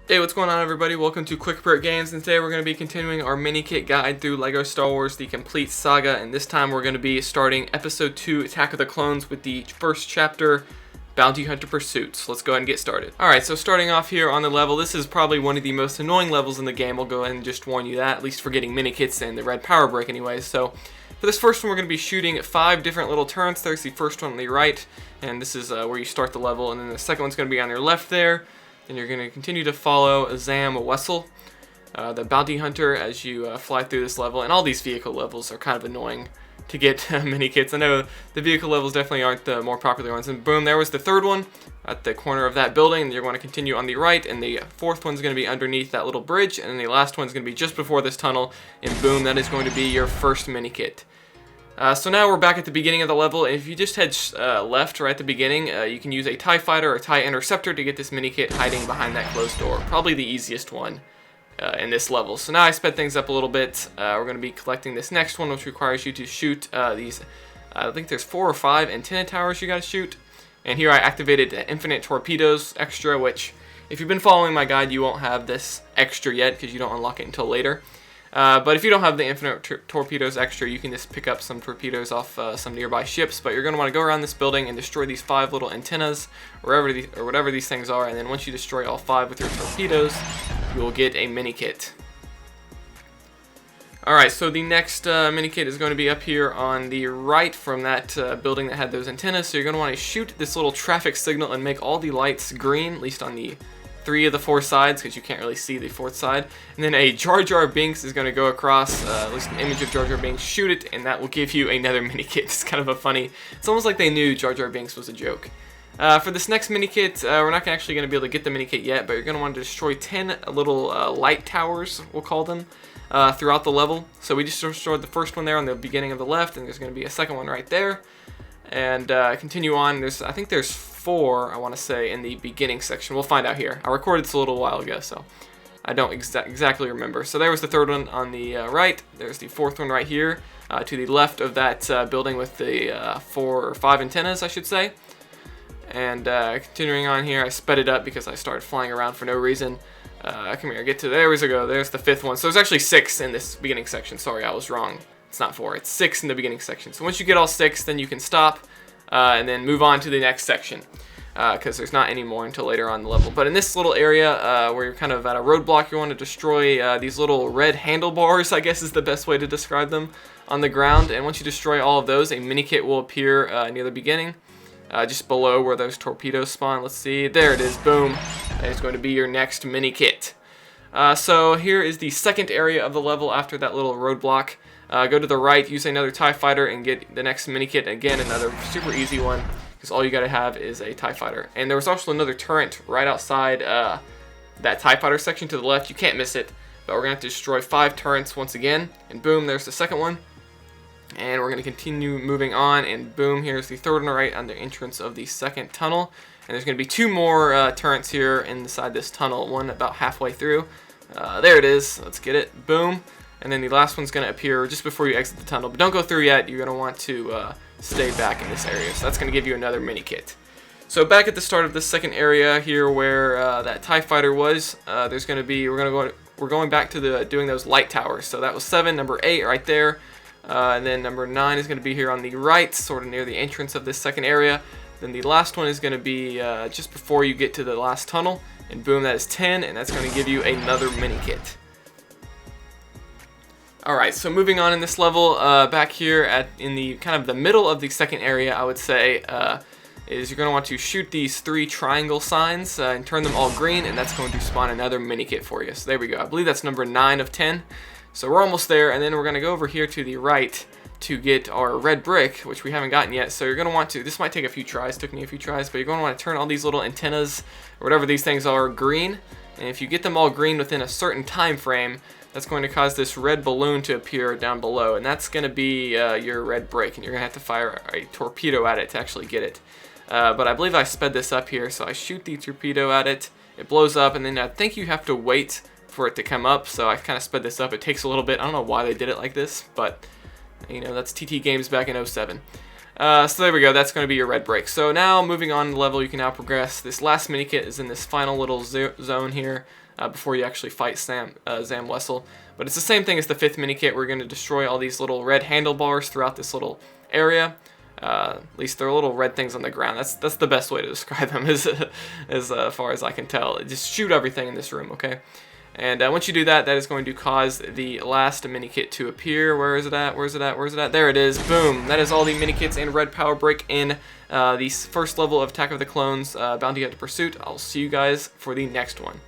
Hey, what's going on, everybody? Welcome to Quick Break Games, and today we're going to be continuing our mini kit guide through LEGO Star Wars: The Complete Saga, and this time we're going to be starting Episode 2, Attack of the Clones, with the first chapter, Bounty Hunter Pursuits. Let's go ahead and get started. Alright, so starting off here on the level, this is probably one of the most annoying levels in the game. I'll go ahead and just warn you that, at least for getting mini kits and the red power brick anyways. So for this first one, we're going to be shooting 5 different little turrets. There's the first one on the right, and this is where you start the level, and then the second one's going to be on your left there. Then you're going to continue to follow Zam Wessel, the bounty hunter, as you fly through this level. And all these vehicle levels are kind of annoying to get mini kits. I know the vehicle levels definitely aren't the more popular ones. And boom, there was the third one at the corner of that building. And you're going to continue on the right, and the fourth one's going to be underneath that little bridge, and then the last one's going to be just before this tunnel. And boom, that is going to be your first mini kit. So now we're back at the beginning of the level, and if you just head left right at the beginning, you can use a TIE Fighter or TIE Interceptor to get this mini kit hiding behind that closed door. Probably the easiest one in this level. So now I sped things up a little bit. We're going to be collecting this next one, which requires you to shoot these, I think there's 4 or 5 antenna towers you got to shoot. And here I activated Infinite Torpedoes extra, which if you've been following my guide, you won't have this extra yet because you don't unlock it until later. But if you don't have the Infinite Torpedoes extra, you can just pick up some torpedoes off some nearby ships. But you're going to want to go around this building and destroy these 5 little antennas, or whatever these things are. And then once you destroy all 5 with your torpedoes, you will get a mini kit. Alright, so the next mini kit is going to be up here on the right from that building that had those antennas. So you're going to want to shoot this little traffic signal and make all the lights green, at least on the 3 of the 4 sides, because you can't really see the 4th side. And then a Jar Jar Binks is going to go across, at least an image of Jar Jar Binks, shoot it, and that will give you another mini kit. It's kind of a funny, it's almost like they knew Jar Jar Binks was a joke. For this next mini kit, we're not actually going to be able to get the mini kit yet, but you're going to want to destroy 10 little light towers, we'll call them, throughout the level. So we just destroyed the first one there on the beginning of the left, and there's going to be a second one right there. And continue on, I think there's 4, I want to say, in the beginning section. We'll find out here. I recorded this a little while ago, so I don't exactly remember. So there was the third one on the right. There's the 4th one right here to the left of that building with the 4 or 5 antennas, I should say. And continuing on here, I sped it up because I started flying around for no reason. Come here, there we go. There's the 5th one. So there's actually 6 in this beginning section. Sorry, I was wrong. It's not 4, it's 6 in the beginning section. So once you get all 6, then you can stop and then move on to the next section, because there's not any more until later on in the level. But in this little area where you're kind of at a roadblock, you want to destroy these little red handlebars, I guess is the best way to describe them, on the ground. And once you destroy all of those, a mini kit will appear near the beginning, just below where those torpedoes spawn. Let's see, there it is, boom. That is going to be your next mini kit. So here is the second area of the level after that little roadblock. Go to the right, use another TIE Fighter, and get the next mini kit. Again, another super easy one, because all you gotta have is a TIE Fighter. And there was also another turret right outside that TIE Fighter section to the left. You can't miss it, but we're gonna have to destroy 5 turrets once again. And boom, there's the second one. And we're gonna continue moving on, and boom, here's the third one right on the entrance of the second tunnel. And there's gonna be 2 more turrets here inside this tunnel, one about halfway through. There it is, let's get it, boom. And then the last one's going to appear just before you exit the tunnel. But don't go through yet. You're going to want to stay back in this area. So that's going to give you another mini kit. So back at the start of this second area here where that TIE Fighter was, there's going to be, we're going back to doing those light towers. So that was 7, number 8 right there. And then number 9 is going to be here on the right, sort of near the entrance of this second area. Then the last one is going to be just before you get to the last tunnel. And boom, that is 10, and that's going to give you another mini kit. Alright, so moving on in this level, back here in the kind of the middle of the second area, I would say, is you're going to want to shoot these 3 triangle signs and turn them all green, and that's going to spawn another mini kit for you. So there we go. I believe that's number 9 of 10. So we're almost there, and then we're going to go over here to the right to get our red brick, which we haven't gotten yet. So you're going to want to, this might take a few tries, took me a few tries, but you're going to want to turn all these little antennas, or whatever these things are, green. And if you get them all green within a certain time frame, that's going to cause this red balloon to appear down below, and that's going to be your red brick, and you're going to have to fire a torpedo at it to actually get it. But I believe I sped this up here, so I shoot the torpedo at it, it blows up, and then I think you have to wait for it to come up, so I kind of sped this up. It takes a little bit. I don't know why they did it like this, but you know, that's TT Games back in 07. So there we go, that's going to be your red break. So now, moving on the level, you can now progress. This last mini-kit is in this final little zone here, before you actually fight Zam Wessel. But it's the same thing as the 5th mini-kit. We're going to destroy all these little red handlebars throughout this little area. At least they're little red things on the ground. That's the best way to describe them, as far as I can tell. Just shoot everything in this room, okay? And once you do that, that is going to cause the last mini-kit to appear. Where is it at? Where is it at? Where is it at? There it is. Boom. That is all the mini-kits and red power break in the first level of Attack of the Clones, Bounty Hunter Pursuit. I'll see you guys for the next one.